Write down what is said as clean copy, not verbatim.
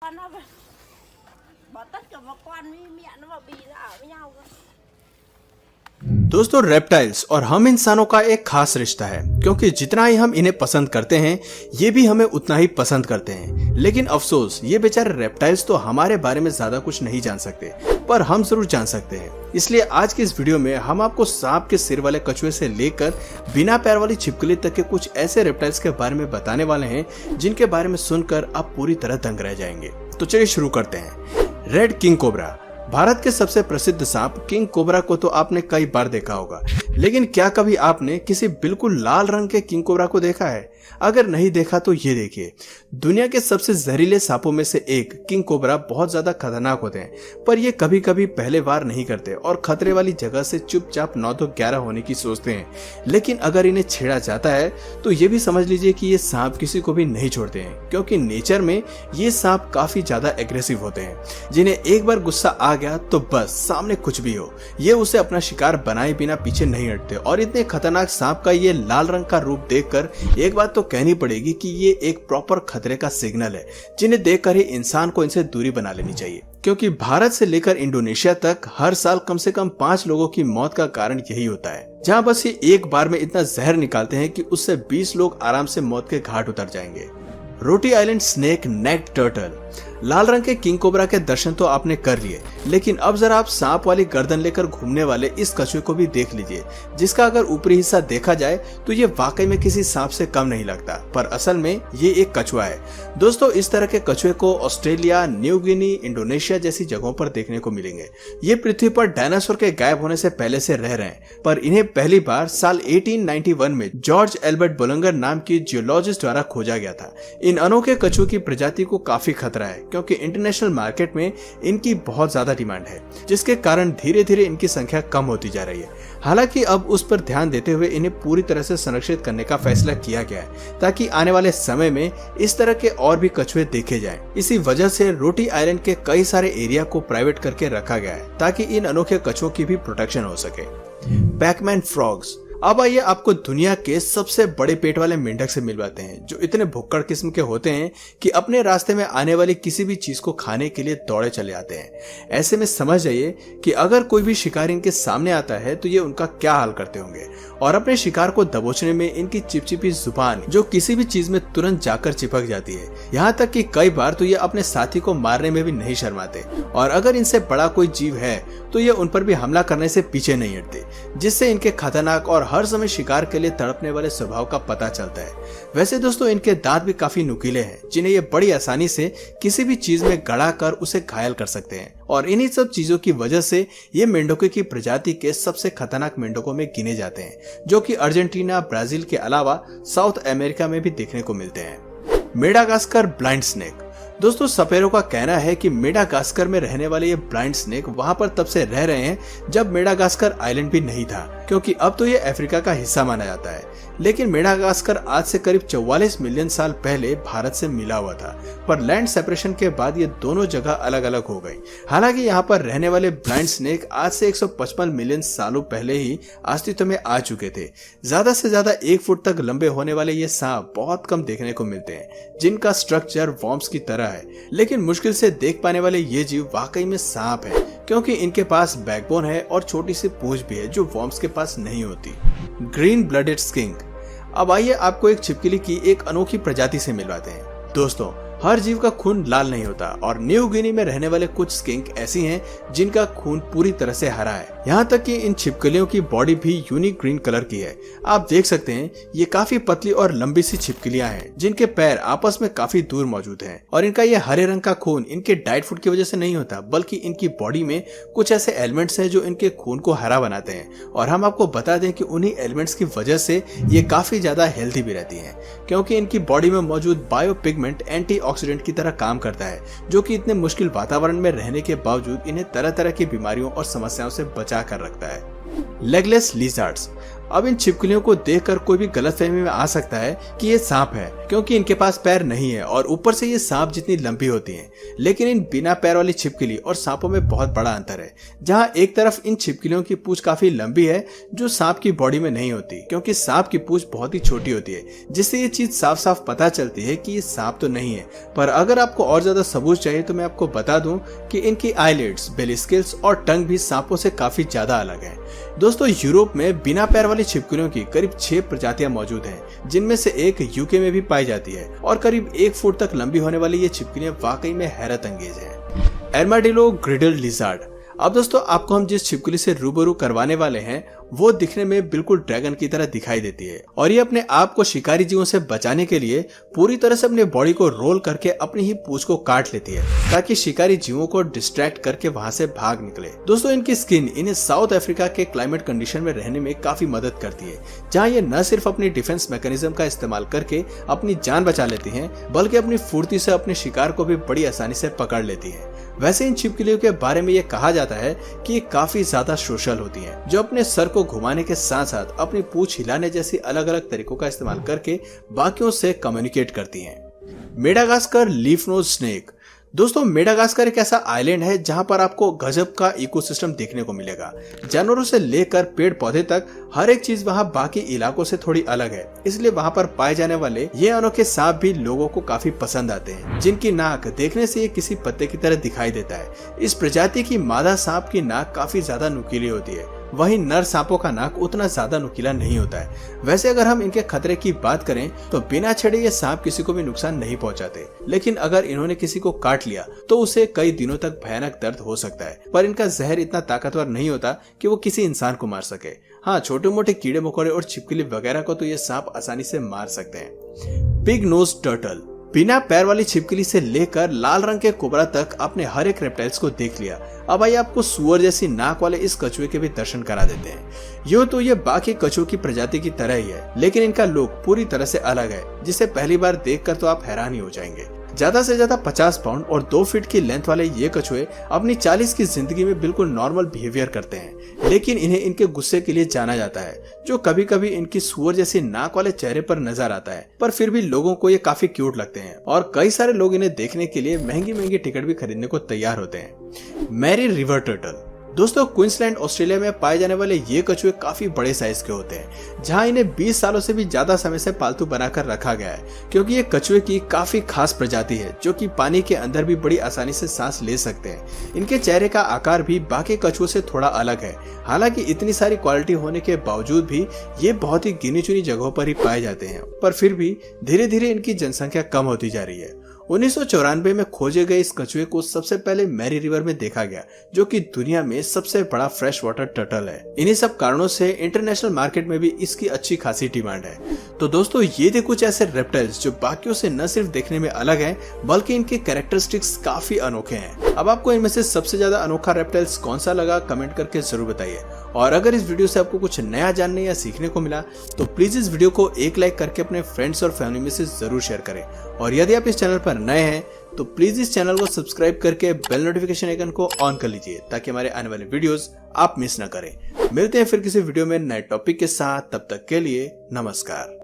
Con nó bỏ tất cả vào con với mẹ nó vào bì nó ở với nhau cơ. दोस्तों reptiles और हम इंसानों का एक खास रिश्ता है, क्योंकि जितना ही हम इन्हें पसंद करते हैं ये भी हमें उतना ही पसंद करते हैं। लेकिन अफसोस ये बेचारे रेप्टाइल्स तो हमारे बारे में ज्यादा कुछ नहीं जान सकते, पर हम जरूर जान सकते हैं। इसलिए आज की इस वीडियो में हम आपको सांप के सिर वाले कछुए से लेकर बिना पैर वाली छिपकली तक के कुछ ऐसे रेप्टाइल्स के बारे में बताने वाले हैं जिनके बारे में सुनकर आप पूरी तरह दंग रह जाएंगे। तो चलिए शुरू करते हैं। Red king cobra. भारत के सबसे प्रसिद्ध सांप किंग कोबरा को तो आपने कई बार देखा होगा, लेकिन क्या कभी आपने किसी बिल्कुल लाल रंग के किंग कोबरा को देखा है? अगर नहीं देखा तो ये देखिए। दुनिया के सबसे जहरीले सांपों में से एक किंग कोबरा बहुत ज्यादा खतरनाक होते हैं, पर ये कभी कभी पहले वार नहीं करते और खतरे वाली जगह से चुपचाप 9 तो 11 होने की सोचते हैं। लेकिन अगर इन्हें छेड़ा जाता है तो ये भी समझ लीजिए कि ये सांप किसी को भी नहीं छोड़ते हैं, क्योंकि नेचर में ये सांप काफी ज्यादा एग्रेसिव होते हैं, जिन्हें एक बार गुस्सा आ गया तो बस सामने कुछ भी हो ये उसे अपना शिकार बनाए बिना पीछे नहीं हटते। और इतने खतरनाक सांप का ये लाल रंग का रूप देखकर एक बात तो कहनी पड़ेगी कि ये एक प्रॉपर खतरे का सिग्नल है, जिन्हें देखकर ही इंसान को इनसे दूरी बना लेनी चाहिए। क्योंकि भारत से लेकर इंडोनेशिया तक हर साल कम से कम 5 लोगों की मौत का कारण यही होता है, जहां बस ये एक बार में इतना जहर निकालते हैं कि उससे 20 लोग आराम से मौत के घाट उतर जाएंगे। रोटी आइलैंड स्नेक नेक्ड टर्टल। लाल रंग के किंग कोबरा के दर्शन तो आपने कर लिए, लेकिन अब जरा आप सांप वाली गर्दन लेकर घूमने वाले इस कछुए को भी देख लीजिए, जिसका अगर ऊपरी हिस्सा देखा जाए तो ये वाकई में किसी सांप से कम नहीं लगता, पर असल में ये एक कछुआ है। दोस्तों इस तरह के कछुए को ऑस्ट्रेलिया, न्यू गिनी, इंडोनेशिया जैसी जगहों पर देखने को मिलेंगे। ये पृथ्वी पर डायनासोर के गायब होने से पहले से रह रहे हैं, पर इन्हें पहली बार साल 1891 में जॉर्ज एल्बर्ट बोलंगर नाम की जियोलॉजिस्ट द्वारा खोजा गया था। इन अनोखे कछुए की प्रजाति को काफी खतरा है, क्योंकि इंटरनेशनल मार्केट में इनकी बहुत ज्यादा डिमांड है, जिसके कारण धीरे धीरे इनकी संख्या कम होती जा रही है। हालांकि अब उस पर ध्यान देते हुए इन्हें पूरी तरह से संरक्षित करने का फैसला किया गया है, ताकि आने वाले समय में इस तरह के और भी कछुए देखे जाएं। इसी वजह से रोटी आइलैंड के कई सारे एरिया को प्राइवेट करके रखा गया है, ताकि इन अनोखे कछुओं की भी प्रोटेक्शन हो सके। Pac-Man frogs. अब आइए आपको दुनिया के सबसे बड़े पेट वाले मेंढक से मिलवाते हैं, जो इतने भुक्कड़ किस्म के होते हैं कि अपने रास्ते में आने वाली किसी भी चीज को खाने के लिए दौड़े चले आते हैं। ऐसे में समझ जाइए कि अगर कोई भी शिकार इनके सामने आता है तो ये उनका क्या हाल करते होंगे। और अपने शिकार को दबोचने में इनकी चिपचिपी जुबान जो किसी भी चीज में तुरंत जाकर चिपक जाती है, यहाँ तक कि कई बार तो ये अपने साथी को मारने में भी नहीं शर्माते। और अगर इनसे बड़ा कोई जीव है तो ये उन पर भी हमला करने से पीछे नहीं हटते, जिससे इनके खतरनाक और हर समय शिकार के लिए तड़पने वाले स्वभाव का पता चलता है। वैसे दोस्तों इनके दांत भी काफी नुकीले हैं, जिन्हें ये बड़ी आसानी से किसी भी चीज में गड़ा कर उसे घायल कर सकते हैं। और इन्हीं सब चीजों की वजह से ये मेंढकों की प्रजाति के सबसे खतरनाक मेंढकों में गिने जाते हैं, जो कि अर्जेंटीना, ब्राजील के अलावा साउथ अमेरिका में भी देखने को मिलते हैं। Madagascar blind snake. दोस्तों सपेरों का कहना है कि मेडागास्कर में रहने वाले ये ब्लाइंड स्नेक वहां पर तब से रह रहे हैं जब मेडागास्कर आइलैंड भी नहीं था, क्योंकि अब तो ये अफ्रीका का हिस्सा माना जाता है। लेकिन मेडागास्कर आज से करीब 44 मिलियन साल पहले भारत से मिला हुआ था, पर लैंड सेपरेशन के बाद ये दोनों जगह अलग अलग हो गई। हालांकि यहाँ पर रहने वाले ब्लाइंड स्नेक आज से 155 मिलियन सालों पहले ही अस्तित्व में आ चुके थे। ज्यादा से ज्यादा 1 फुट तक लंबे होने वाले ये सांप बहुत कम देखने को मिलते हैं, जिनका स्ट्रक्चर वॉर्म्स की तरह है। लेकिन मुश्किल से देख पाने वाले ये जीव वाकई में सांप है, क्योंकि इनके पास बैकबोन है और छोटी सी पूंछ भी है, जो वॉर्म्स के पास नहीं होती। Green blooded skink. अब आइए आपको एक छिपकली की एक अनोखी प्रजाति से मिलवाते हैं। दोस्तों हर जीव का खून लाल नहीं होता, और न्यू गिनी में रहने वाले कुछ स्किंक ऐसी हैं जिनका खून पूरी तरह से हरा है। यहाँ तक कि इन छिपकलियों की बॉडी भी यूनिक ग्रीन कलर की है। आप देख सकते हैं ये काफी पतली और लंबी सी छिपकलियां हैं, जिनके पैर आपस में काफी दूर मौजूद हैं। और इनका ये हरे रंग का खून इनके डाइट फूड की वजह से नहीं होता, बल्कि इनकी बॉडी में कुछ ऐसे एलिमेंट्स हैं जो इनके खून को हरा बनाते हैं। और हम आपको बता दें कि उन्हीं एलिमेंट्स की वजह से ये काफी ज्यादा हेल्थी भी रहती है, क्योंकि इनकी बॉडी में मौजूद बायो पिगमेंट एंटीऑक्सीडेंट की तरह काम करता है, जो कि इतने मुश्किल वातावरण में रहने के बावजूद इन्हें तरह तरह की बीमारियों और समस्याओं से बचा कर रखता है। Legless lizards. अब इन छिपकलियों को देखकर कोई भी गलतफहमी में आ सकता है कि ये सांप है, क्योंकि इनके पास पैर नहीं है और ऊपर से ये सांप जितनी लंबी होती हैं। लेकिन इन बिना पैर वाली छिपकली और सांपों में बहुत बड़ा अंतर है, जहां एक तरफ इन छिपकलियों की पूंछ काफी लंबी है जो सांप की बॉडी में नहीं होती, क्योंकि सांप की पूंछ बहुत ही छोटी होती है, जिससे ये चीज साफ साफ पता चलती है कि ये सांप तो नहीं है। पर अगर आपको और ज्यादा सबूत चाहिए तो मैं आपको बता दूं कि इनकी आईलिड्स, बेली स्केल्स और टंग भी सांपों से काफी ज्यादा अलग है। दोस्तों, यूरोप में बिना पैर वाली छिपकलियों की करीब 6 प्रजातियां मौजूद हैं, जिनमें से एक यूके में भी पाई जाती है और करीब 1 फुट तक लंबी होने वाली ये छिपकलियां वाकई में हैरत अंगेज हैं। एर्माडिलो ग्रिडल लिजार्ड। अब दोस्तों, आपको हम जिस छिपकली से रूबरू करवाने वाले हैं वो दिखने में बिल्कुल ड्रैगन की तरह दिखाई देती है और ये अपने आप को शिकारी जीवों से बचाने के लिए पूरी तरह से अपने बॉडी को रोल करके अपनी ही पूंछ को काट लेती है, ताकि शिकारी जीवों को डिस्ट्रैक्ट करके वहां से भाग निकले। दोस्तों, इनकी स्किन इन्हें साउथ अफ्रीका के क्लाइमेट कंडीशन में रहने में काफी मदद करती है, जहाँ ये न सिर्फ अपनी डिफेंस मैकेनिज्म का इस्तेमाल करके अपनी जान बचा लेती है, बल्कि अपनी फुर्ती से अपने शिकार को भी बड़ी आसानी से पकड़ लेती है। वैसे इन छिपकलियों के बारे में ये कहा जाता है कि ये काफी ज्यादा सोशल होती हैं, जो अपने सर को घुमाने के साथ साथ अपनी पूंछ हिलाने जैसी अलग अलग तरीकों का इस्तेमाल करके बाकियों से कम्युनिकेट करती हैं। Madagascar leaf nose snake. दोस्तों, मेडागास्कर एक ऐसा आइलैंड है जहां पर आपको गजब का इकोसिस्टम देखने को मिलेगा। जानवरों से लेकर पेड़ पौधे तक हर एक चीज वहां बाकी इलाकों से थोड़ी अलग है, इसलिए वहां पर पाए जाने वाले ये अनोखे सांप भी लोगों को काफी पसंद आते हैं, जिनकी नाक देखने से ये किसी पत्ते की तरह दिखाई देता है। इस प्रजाति की मादा सांप की नाक काफी ज्यादा नुकीली होती है, वहीं नर सांपों का नाक उतना ज्यादा नुकीला नहीं होता है। वैसे अगर हम इनके खतरे की बात करें तो बिना छेड़े ये सांप किसी को भी नुकसान नहीं पहुंचाते, लेकिन अगर इन्होंने किसी को काट लिया तो उसे कई दिनों तक भयानक दर्द हो सकता है। पर इनका जहर इतना ताकतवर नहीं होता कि वो किसी इंसान को मार सके। हाँ, छोटे मोटे कीड़े मकोड़े और छिपकली वगैरह को तो ये सांप आसानी से मार सकते हैं। Pig nose turtle. बिना पैर वाली छिपकली से लेकर लाल रंग के कोबरा तक आपने हर एक रेप्टाइल्स को देख लिया। अब आइए आपको सुअर जैसी नाक वाले इस कछुए के भी दर्शन करा देते हैं। यूं तो ये बाकी कछुओं की प्रजाति की तरह ही है, लेकिन इनका लुक पूरी तरह से अलग है, जिसे पहली बार देखकर तो आप हैरान ही हो जाएंगे। ज्यादा से ज्यादा 50 पाउंड और 2 फीट की लेंथ वाले ये कछुए अपनी 40 की जिंदगी में बिल्कुल नॉर्मल बिहेवियर करते हैं, लेकिन इन्हें इनके गुस्से के लिए जाना जाता है, जो कभी कभी इनकी सुअर जैसी नाक वाले चेहरे पर नजर आता है। पर फिर भी लोगों को ये काफी क्यूट लगते हैं और कई सारे लोग इन्हें देखने के लिए महंगी महंगी टिकट भी खरीदने को तैयार होते हैं। Mary River turtle. दोस्तों, क्वींसलैंड ऑस्ट्रेलिया में पाए जाने वाले ये कछुए काफी बड़े साइज के होते हैं, जहां इन्हें 20 सालों से भी ज्यादा समय से पालतू बनाकर रखा गया है, क्योंकि ये कछुए की काफी खास प्रजाति है जो कि पानी के अंदर भी बड़ी आसानी से सांस ले सकते हैं। इनके चेहरे का आकार भी बाकी कछुओं से थोड़ा अलग है। हालांकि इतनी सारी क्वालिटी होने के बावजूद भी ये बहुत ही गिनी चुनी जगहों पर ही पाए जाते हैं, पर फिर भी धीरे धीरे इनकी जनसंख्या कम होती जा रही है। 1994 में खोजे गए इस कछुए को सबसे पहले मैरी रिवर में देखा गया, जो कि दुनिया में सबसे बड़ा फ्रेश वाटर टर्टल है। इन्हीं सब कारणों से इंटरनेशनल मार्केट में भी इसकी अच्छी खासी डिमांड है। तो दोस्तों, ये थे कुछ ऐसे रेप्टाइल्स जो बाकियों से न सिर्फ देखने में अलग हैं, बल्कि इनके कैरेक्टरिस्टिक्स काफी अनोखे हैं। अब आपको इनमें से सबसे ज्यादा अनोखा रेप्टाइल्स कौन सा लगा, कमेंट करके जरूर बताइए। और अगर इस वीडियो से आपको कुछ नया जानने या सीखने को मिला तो प्लीज इस वीडियो को एक लाइक करके अपने फ्रेंड्स और फैमिली में से जरूर शेयर करें। और यदि आप इस चैनल पर नए हैं तो प्लीज इस चैनल को सब्सक्राइब करके बेल नोटिफिकेशन आइकन को ऑन कर लीजिए, ताकि हमारे आने वाले वीडियोस आप मिस न करें। मिलते हैं फिर किसी वीडियो में नए टॉपिक के साथ, तब तक के लिए नमस्कार।